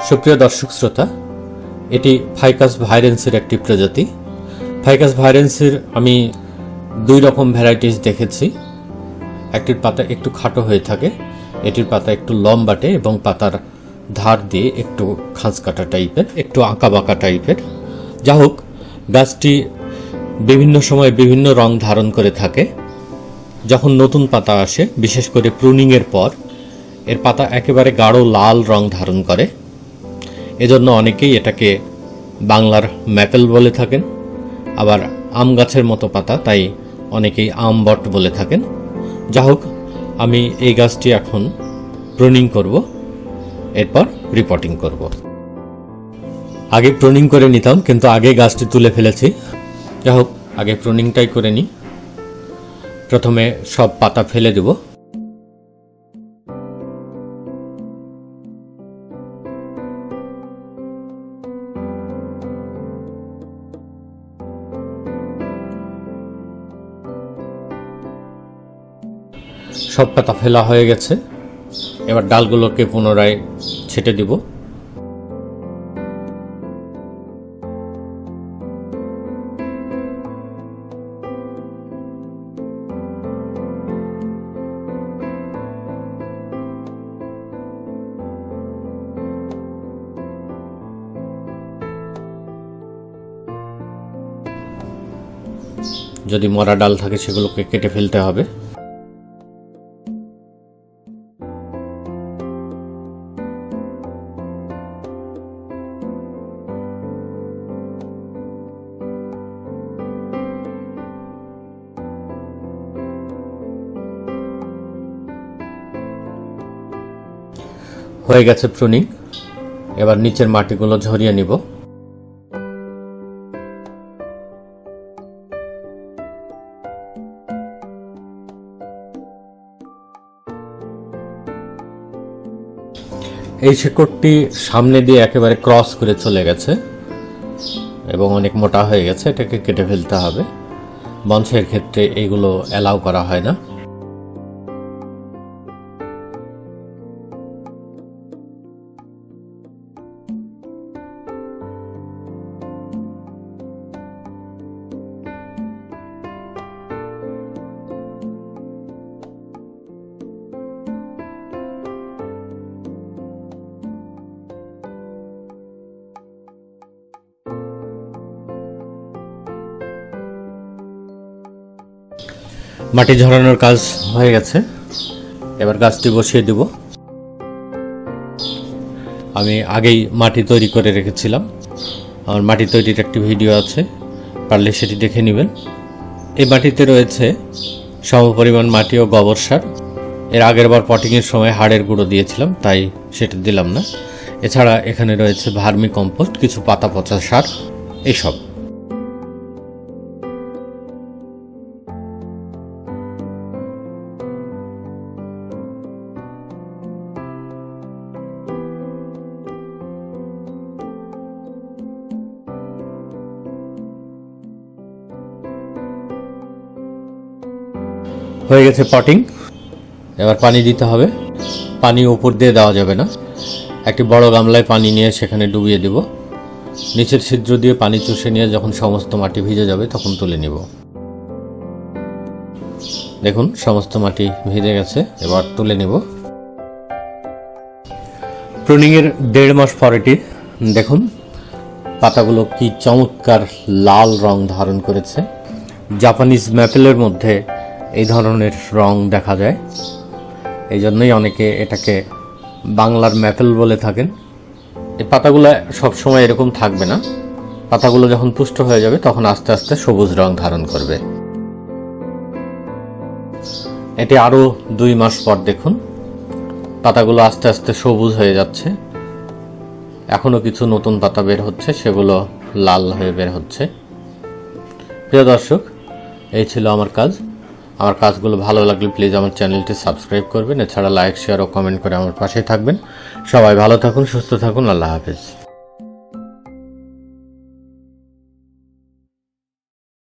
সুপ্রিয় দর্শক শ্রোতা, এটি ফাইকাস ভাইরেন্সের একটি প্রজাতি। ফাইকাস ভাইরেন্সের আমি দুই রকম ভ্যারাইটিস দেখেছি। একটির পাতা একটু খাটো হয়ে থাকে, এটির পাতা একটু লম্বাটে এবং পাতার ধার দিয়ে একটু খাঁজ কাটা টাইপের, একটু আঁকা বাঁকা টাইপের। যা হোক, গাছটি বিভিন্ন সময় বিভিন্ন রং ধারণ করে থাকে। যখন নতুন পাতা আসে, বিশেষ করে প্রুনিংয়ের পর, এর পাতা একেবারে গাঢ় লাল রং ধারণ করে। এজন্য অনেকেই এটাকে বাংলার ম্যাপেল বলে থাকেন। আবার আম গাছের মতো পাতা, তাই অনেকেই আমবট বলে থাকেন। যা হোক, আমি এই গাছটি এখন প্রুনিং করব, এরপর রিপোর্টিং করব। আগে প্রুনিং করে নিতাম, কিন্তু আগে গাছটি তুলে ফেলেছি। যা হোক, আগে প্রুনিংটাই করে নিই। প্রথমে সব পাতা ফেলে দেব। সব পাতা ফেলা হয়ে গেছে। এবার ডালগুলোকে পুনরায় ছেটে দিব। যদি মরা ডাল থাকে সেগুলোকে কেটে ফেলতে হবে। হয়ে গেছে প্রুনিং। এবার নিচের মাটিগুলো ঝরিয়ে নিব। এই শেকড়টি সামনে দিয়ে একেবারে ক্রস করে চলে গেছে এবং অনেক মোটা হয়ে গেছে। এটাকে কেটে ফেলতে হবে। বনসাইয়ের ক্ষেত্রে এইগুলো অ্যালাউ করা হয় না। মাটি ঝরানোর কাজ হয়ে গেছে। এবার গাছটি বসিয়ে দেব। আমি আগেই মাটি তৈরি করে রেখেছিলাম। আমার মাটি তৈরির একটি ভিডিও আছে, পারলে সেটি দেখে নেবেন। এই মাটিতে রয়েছে সমপরিমাণ মাটি ও গোবর সার। এর আগের বার পটিংয়ের সময় হাড়ের গুঁড়ো দিয়েছিলাম, তাই সেটা দিলাম না। এছাড়া এখানে রয়েছে ভার্মি কম্পোস্ট, কিছু পাতা পচা সার, এইসব। হয়ে গেছে পটিং। এবার পানি দিতে হবে। পানি উপর দিয়ে দেওয়া যাবে না। একটি বড় গামলায় পানি নিয়ে সেখানে ডুবিয়ে দেব। নিচের ছিদ্র দিয়ে পানি চুষে নিয়ে যখন সমস্ত মাটি ভিজে যাবে তখন তুলে নিব। দেখুন, সমস্ত মাটি ভিজে গেছে। এবার তুলে নিব। প্রুনিংয়ের 1.5 মাস পরেটি দেখুন পাতাগুলো কি চমৎকার লাল রং ধারণ করেছে। জাপানিজ ম্যাপেলের মধ্যে এই ধরনের রং দেখা যায়। এই জন্যই অনেকে এটাকে বাংলার ম্যাপেল বলে থাকেন। এই পাতাগুলো সবসময় এরকম থাকবে না। পাতাগুলো যখন পুষ্ট হয়ে যাবে তখন আস্তে আস্তে সবুজ রং ধারণ করবে। এটি আরো 2 মাস পর দেখুন পাতাগুলো আস্তে আস্তে সবুজ হয়ে যাচ্ছে। এখনো কিছু নতুন পাতা বের হচ্ছে, সেগুলো লাল হয়ে বের হচ্ছে। প্রিয় দর্শক, এই ছিল আমার কাজ। আমার কাজগুলো ভালো লাগলে প্লিজ আমার চ্যানেলটি সাবস্ক্রাইব করবেন। এছাড়া লাইক, শেয়ার ও কমেন্ট করে আমার পাশে থাকবেন। সবাই ভালো থাকুন, সুস্থ থাকুন। আল্লাহ হাফেজ।